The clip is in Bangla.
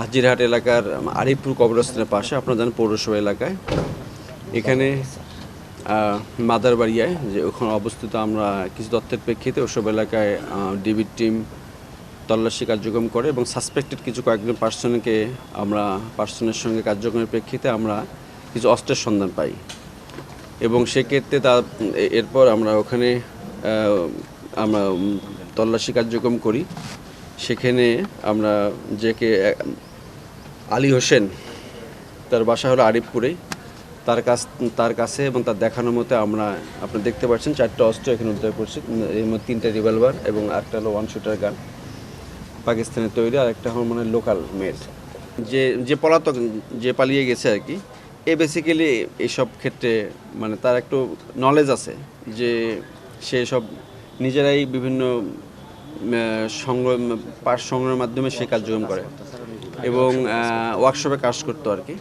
হাজিরহাট এলাকার আরিফপুর কবরস্থানের পাশে, আপনারা জানেন পৌরসভা এলাকায়, এখানে মাদারবাড়িয়ায় যে ওখানে অবস্থিত, আমরা কিছু তথ্যের প্রেক্ষিতে ওসব এলাকায় ডিবির টিম তল্লাশি কার্যক্রম করে এবং সাসপেক্টেড কিছু কয়েকজন পার্সনের সঙ্গে কার্যক্রমের প্রেক্ষিতে আমরা কিছু অস্ত্রের সন্ধান পাই এবং সেক্ষেত্রে এরপর আমরা ওখানে আমরা তল্লাশি কার্যক্রম করি। সেখানে আমরা আলী হোসেন, তার বাসা হলো আরিফপুরে, তার কাছে এবং তার দেখানো মতো আপনি দেখতে পাচ্ছেন 4টা অস্ত্র এখানে উদ্ধার করছি। এর মধ্যে 3টা রিভলভার এবং 8টা হলো 1 শুটার গান, পাকিস্তানের তৈরি, আর একটা হলো লোকাল মেড। যে পলাতক, যে পালিয়ে গেছে আর কি, বেসিক্যালি এইসব ক্ষেত্রে তার একটু নলেজ আছে যে সে সব নিজেরাই বিভিন্ন পার্ট সংগ্রহের মাধ্যমে সে কার্যক্রম করে এবং ওয়ার্কশপে কাজ করতো আর কি।